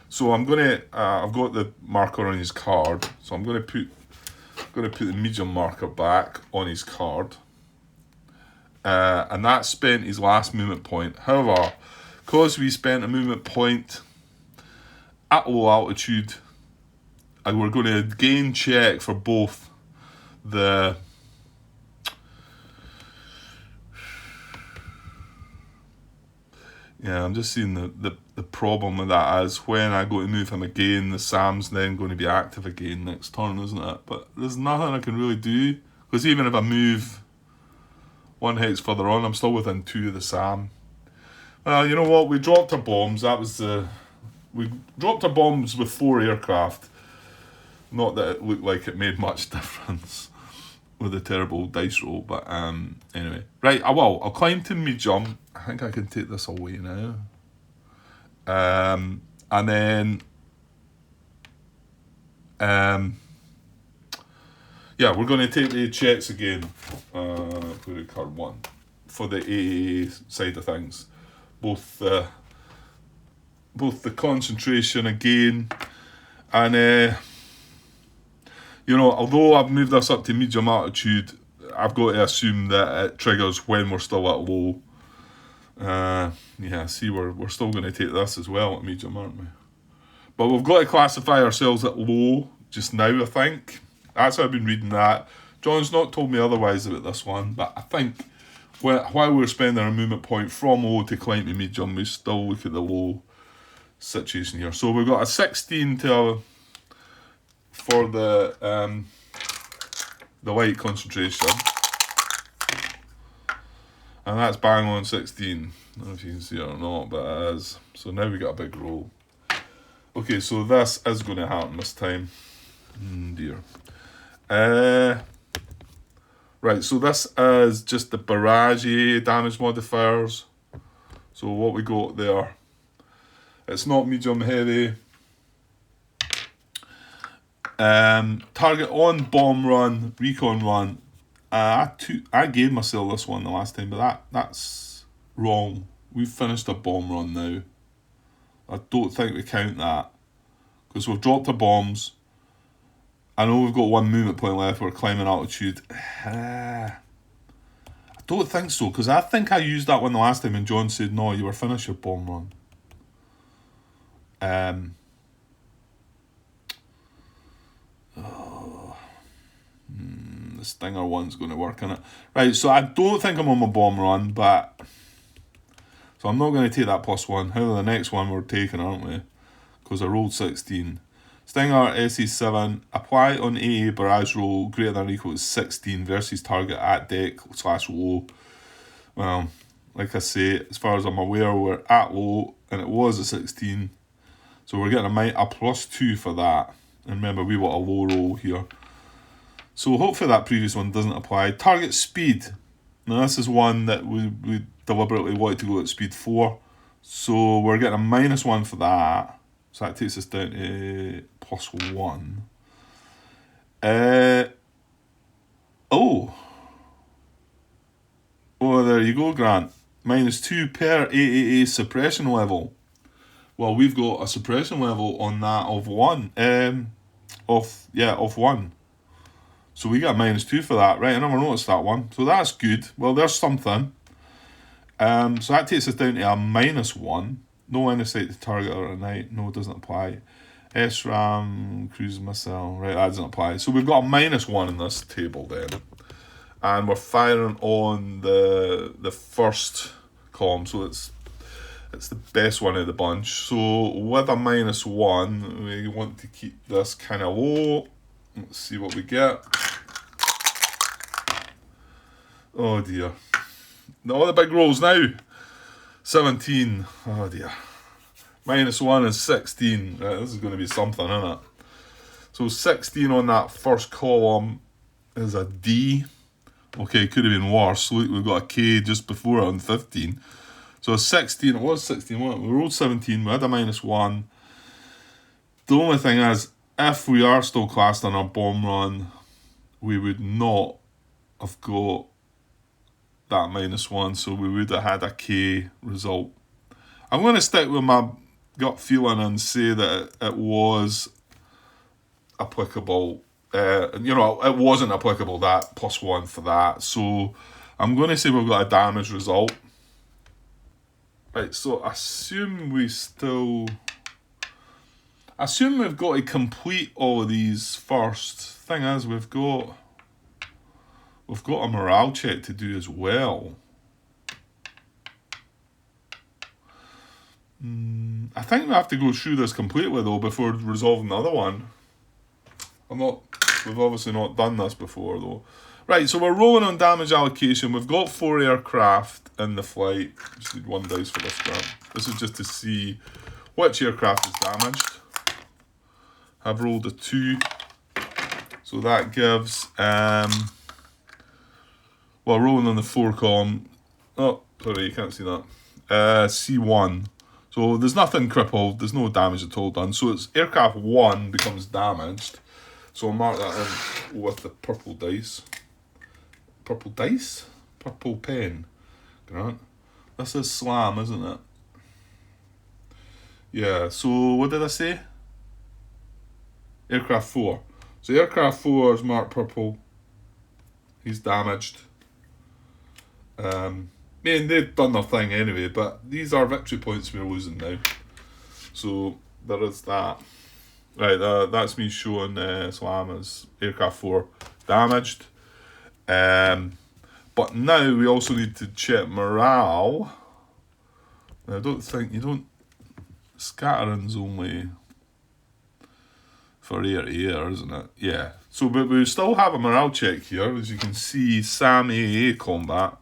Speaker 1: So I'm going to, I've got the marker on his card, so I'm going to put the medium marker back on his card. And that spent his last movement point. However, because we spent a movement point at low altitude, and we're going to again check for both the I'm just seeing the problem with that is when I go to move him again, the SAM's then going to be active again next turn, isn't it? But there's nothing I can really do, because even if I move 1 hex further on, I'm still within 2 of the SAM. Well, you know what? We dropped our bombs. We dropped our bombs with 4 aircraft. Not that it looked like it made much difference with the terrible dice roll, but anyway. Right, I'll climb to medium. I think I can take this away now. And then we're going to take the checks again. Put it card 1 for the AA side of things. Both the concentration again, and although I've moved this up to medium altitude, I've got to assume that it triggers when we're still at low. See, we're still going to take this as well at medium, aren't we? But we've got to classify ourselves at low just now, I think. That's how I've been reading that. John's not told me otherwise about this one, but I think while we're spending our movement point from low to climb to medium, we still look at the low situation here. So we've got a 16 for the light concentration, and that's bang on 16. I don't know if you can see it or not, but it is. So now we got a big roll. Okay, so this is going to happen this time. Dear. Right, so this is just the barrage damage modifiers. So what we got there, it's not medium heavy. Target on bomb run, recon run. I gave myself this one the last time, but that's wrong. We've finished a bomb run now. I don't think we count that because we've dropped our bombs. I know we've got one movement point left. We're climbing altitude. I don't think so because I think I used that one the last time, and John said no, you were finished your bomb run. The Stinger one's going to work in it. Right, so I don't think I'm on my bomb run, but... So I'm not going to take that +1. However, the next one we're taking, aren't we? Because I rolled 16. Stinger SE7. Apply on AA barrage roll greater than or equal to 16 versus target at deck/low. Well, like I say, as far as I'm aware, we're at low, and it was a 16. So we're getting a +2 for that. And remember, we want a low roll here. So hopefully that previous one doesn't apply. Target speed. Now this is one that we deliberately wanted to go at speed 4. So we're getting a -1 for that. So that takes us down to +1. Oh, there you go, Grant. -2 per AAA suppression level. Well, we've got a suppression level on that of 1. Of 1. So we got a -2 for that, right? I never noticed that one. So that's good. Well, there's something. So that takes us down to a -1. No inner sight to target or at night. No, it doesn't apply. SRAM, cruise missile. Right, that doesn't apply. So we've got a -1 in this table then. And we're firing on the first column. So it's the best one of the bunch. So with a -1, we want to keep this kind of low. Let's see what we get. Oh dear. All the big rolls now. 17. Oh dear. -1 is 16. Right, this is going to be something, isn't it? So 16 on that first column is a D. Okay, could have been worse. Look, we've got a K just before it on 15. So 16, it was 16, wasn't it? We rolled 17, we had a -1. The only thing is, if we are still classed on our bomb run, we would not have got that -1, so we would have had a K result. I'm going to stick with my gut feeling and say that it was applicable. It wasn't applicable, that +1 for that. So I'm going to say we've got a damage result. Right, so assume we've got to complete all of these first. Thing is, we've got a morale check to do as well. I think we have to go through this completely though before resolving the other one. We've obviously not done this before though. Right, so we're rolling on damage allocation. We've got 4 aircraft in the flight. Just need 1 dice for this grant. This is just to see which aircraft is damaged. I've rolled a 2. So that gives, rolling on the 4 column. Oh, sorry, you can't see that. C1. So there's nothing crippled. There's no damage at all done. So it's aircraft 1 becomes damaged. So I'll mark that in with the purple dice. Purple dice? Purple pen. Grant. This is slam, isn't it? Yeah, so what did I say? Aircraft 4. So aircraft 4 is marked purple. He's damaged. They've done their thing anyway, but these are victory points we're losing now. So there is that. Right, that's me showing Slam as aircraft 4 damaged. But now we also need to check morale. Now, scattering's only for air to air, isn't it? Yeah. So, but we still have a morale check here, as you can see, SAM AA combat.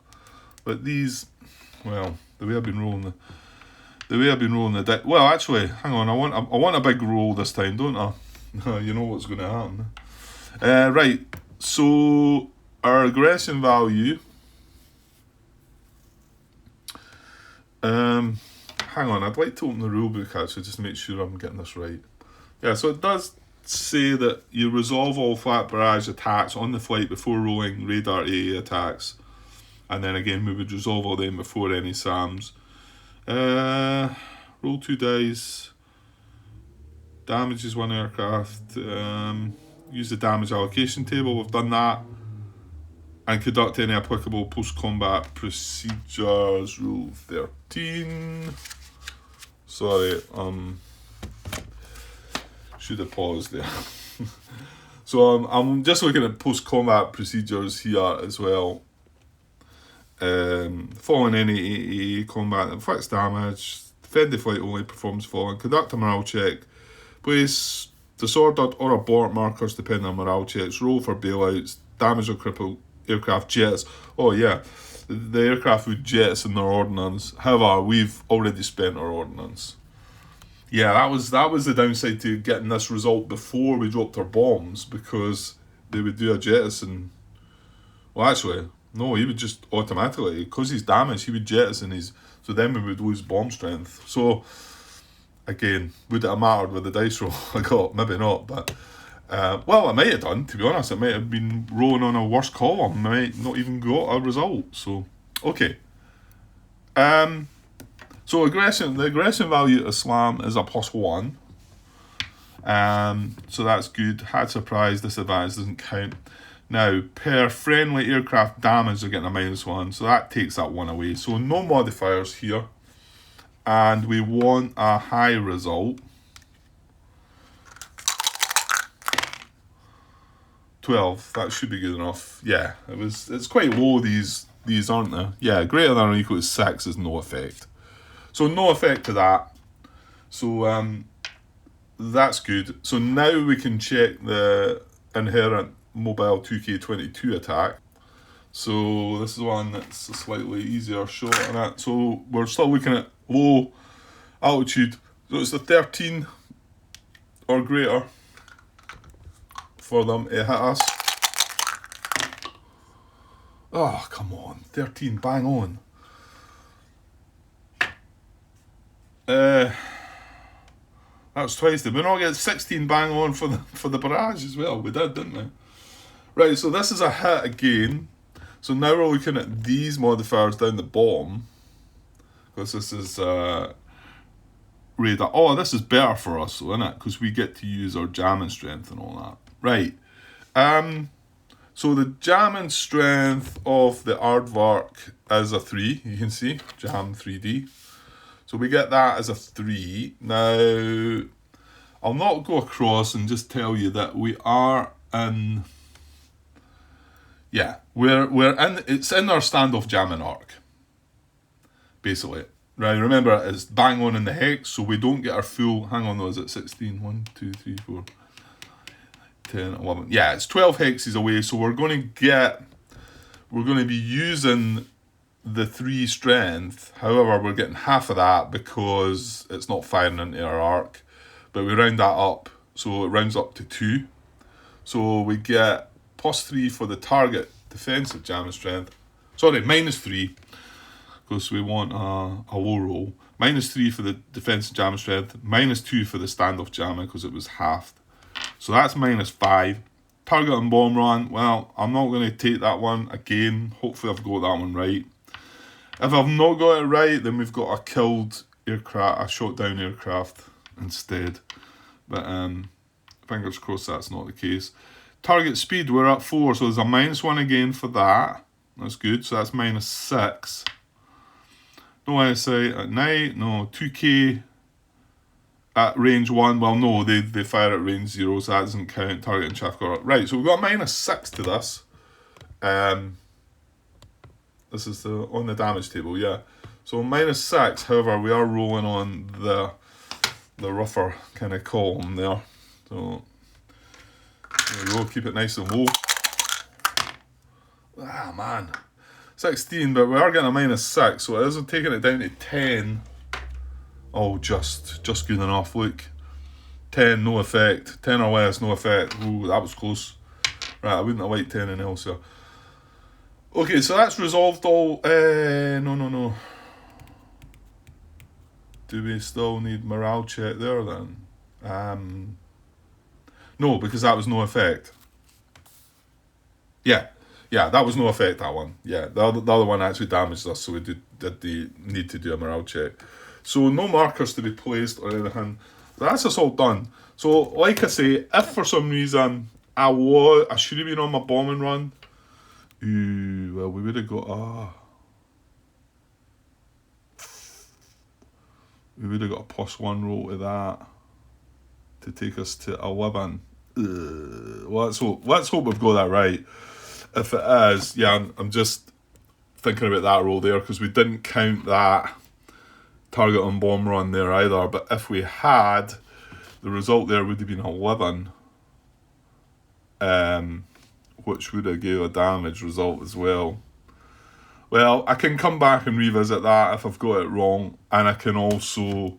Speaker 1: But these, well, the way I've been rolling the deck. Well, actually, hang on. I want a big roll this time, don't I? You know what's going to happen. Right. So our aggression value. Hang on, I'd like to open the rulebook actually just to make sure I'm getting this right. Yeah, so it does say that you resolve all flat barrage attacks on the flight before rolling radar AA attacks, and then again we would resolve all them before any SAMs. Roll 2 dice, damages 1 aircraft, use the damage allocation table, we've done that, and conduct any applicable post-combat procedures. Rule 13. Sorry, should have paused there. So I'm just looking at post-combat procedures here as well. Following any AA combat that inflicts damage, defend the flight only, performs following, conduct a morale check, place disordered or abort markers depending on morale checks, roll for bailouts, damage or cripple aircraft jets. Oh yeah, the aircraft would jettison their ordnance. However, we've already spent our ordnance. Yeah, that was the downside to getting this result before we dropped our bombs, because they would do a jettison. Well, actually, no, he would just automatically, because he's damaged, he would jettison his. So then we would lose bomb strength. So again, would it have mattered with the dice roll I got? Maybe not, but well, it might have done, to be honest. It might have been rolling on a worse column. I might not even got a result. So, okay. So the aggression value of Islam is a +1. So that's good. Had surprise, disadvantage doesn't count. Now, per friendly aircraft damage, they're getting a -1. So that takes that one away. So no modifiers here. And we want a high result. 12, that should be good enough. Yeah, it's quite low, these aren't they? Yeah, greater than or equal to 6 is no effect. So no effect to that. So that's good. So now we can check the inherent mobile 2K22 attack. So this is one that's a slightly easier shot on it. So we're still looking at low altitude. So it's a 13 or greater for them to hit us. Oh, come on. 13, bang on. That's twice. Did we not get 16 bang on for the barrage as well? We did, didn't we? Right, so this is a hit again. So now we're looking at these modifiers down the bottom, because this is radar. Oh, this is better for us, isn't it? Because we get to use our jamming strength and all that. Right. So the jamming strength of the aardvark is a 3. You can see jam 3D. So we get that as a 3. Now, I'll not go across and just tell you that we are in. Yeah, we're in. It's in our standoff jamming arc, basically. Right, remember, it's bang on in the hex, so we don't get our full. Hang on, though, is it 16? 1, 2, 3, 4, 10, 11. Yeah, it's 12 hexes away, so we're going to be using the 3 strength. However, we're getting half of that because it's not firing into our arc. But we round that up, so it rounds up to 2. So we get +3 for the target defensive jamming strength. Sorry, -3, because we want a low roll. -3 for the defensive jamming strength. -2 for the standoff jamming, because it was halved. So that's -5. Target and bomb run. Well, I'm not going to take that one again. Hopefully I've got that one right. If I've not got it right, then we've got a killed aircraft, a shot down aircraft instead. But fingers crossed that's not the case. Target speed, we're at 4, so there's a -1 again for that. That's good, so that's -6. No eyesight at night, no 2K at range 1. Well, no, they fire at range 0, so that doesn't count. Target and chaff got right, so we've got -6 to this. This is on the damage table, yeah. So -6, however, we are rolling on the rougher kind of column there. So there we go, keep it nice and low. Ah, man. 16, but we are getting a -6, so it isn't taking it down to 10. Oh, just good enough, look. 10, no effect. 10 or less, no effect. Ooh, that was close. Right, I wouldn't have liked 10 in else here. Okay, so that's resolved all. No. Do we still need morale check there then? No, because that was no effect. Yeah, that was no effect, that one. Yeah, the other one actually damaged us, so we did the need to do a morale check. So no markers to be placed or anything. That's us all done. So like I say, if for some reason I should have been on my bombing run, well we would have got we would have got a +1 roll to that to take us to 11. Well, let's hope we've got that right. If it is, yeah, I'm just thinking about that roll there because we didn't count that target on bomb run there either. But if we had, the result there would have been 11, which would have gave a damage result as well. Well, I can come back and revisit that if I've got it wrong, and I can also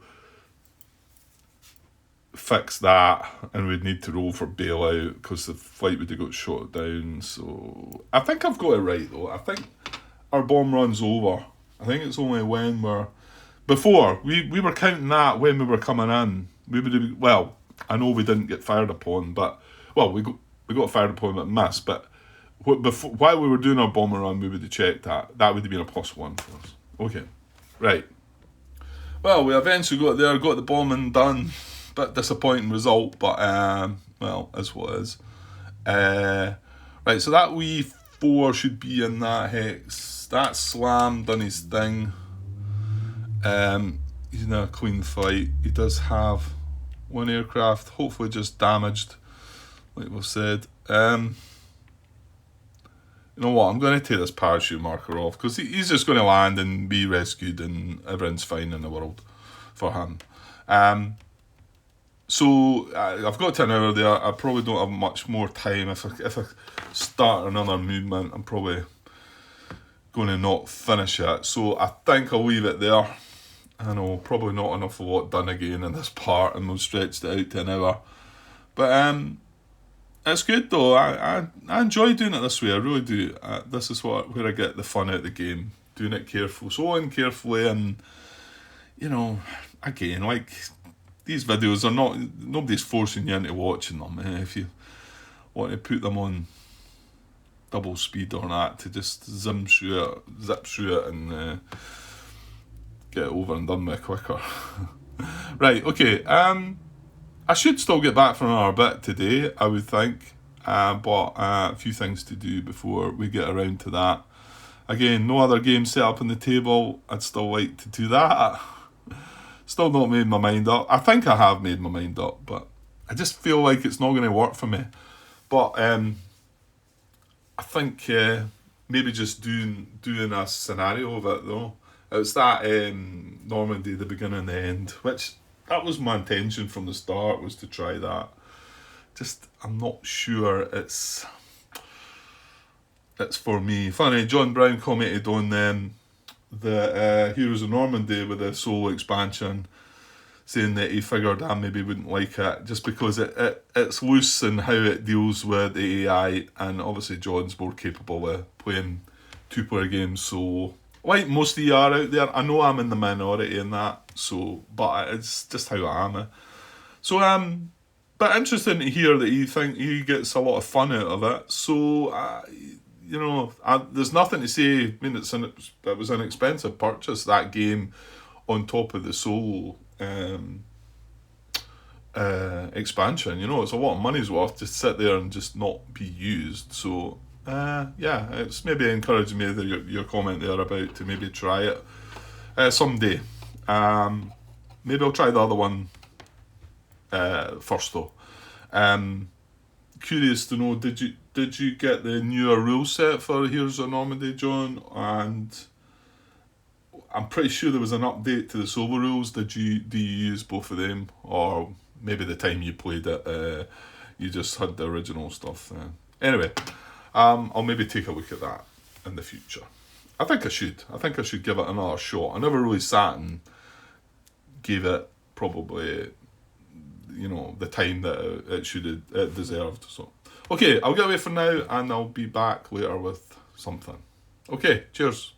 Speaker 1: fix that, and we'd need to roll for bailout because the flight would have got shot down. So I think I've got it right though. I think our bomb run's over. I think it's only when before we were counting that when we were coming in. We would have, well, I know we didn't get fired upon, but well, we got fired upon but missed. But while we were doing our bomber run, we would have checked that. That would have been a +1 for us. Okay, right. Well, we eventually got there, got the bombing done. Bit disappointing result, but well, is what it is. Right, so that wee 4 should be in that hex. That Slam done his thing. He's in a clean fight. He does have 1 aircraft, hopefully just damaged, like we've said. You know what, I'm going to take this parachute marker off because he's just going to land and be rescued and everything's fine in the world for him. So I've got to an hour there. I probably don't have much more time. If I start another movement, I'm probably going to not finish it. So I think I'll leave it there. I know, probably not enough of what done again in this part, and we've stretched it out to an hour. But it's good though. I enjoy doing it this way. I really do. This is where I get the fun out of the game. Doing it carefully, and you know, again, like. These videos are not, nobody's forcing you into watching them. If you want to put them on double speed or that to just zip through it and get it over and done with quicker. Right, okay. I should still get back for another bit today, I would think. But a few things to do before we get around to that. Again, no other game set up on the table. I'd still like to do that. Still not made my mind up. I think I have made my mind up, but I just feel like it's not going to work for me. But I think maybe just doing a scenario of it though. It's that Normandy, the beginning and the end, which that was my intention from the start, was to try that. Just I'm not sure it's for me. Funny, John Brown commented on the Heroes of Normandy with the solo expansion, saying that he figured I maybe wouldn't like it just because it's loose in how it deals with the AI, and obviously John's more capable of playing 2-player games, so like most of you are out there. I know I'm in the minority in that, so but it's just how I am. So but interesting to hear that you think he gets a lot of fun out of it. So you know, there's nothing to say. I mean, it was an expensive purchase, that game, on top of the solo expansion. You know, it's a lot of money's worth to sit there and just not be used. So yeah, it's maybe encouraging me that your comment there about to maybe try it someday. Maybe I'll try the other one first though. Curious to know, did you get the newer rule set for Heroes of Normandy, John? And I'm pretty sure there was an update to the solo rules. Do you use both of them, or maybe the time you played it, you just had the original stuff? Anyway, I'll maybe take a look at that in the future. I think I should give it another shot. I never really sat and gave it probably, you know, the time that it deserved. So okay, I'll get away for now, and I'll be back later with something. Okay, cheers.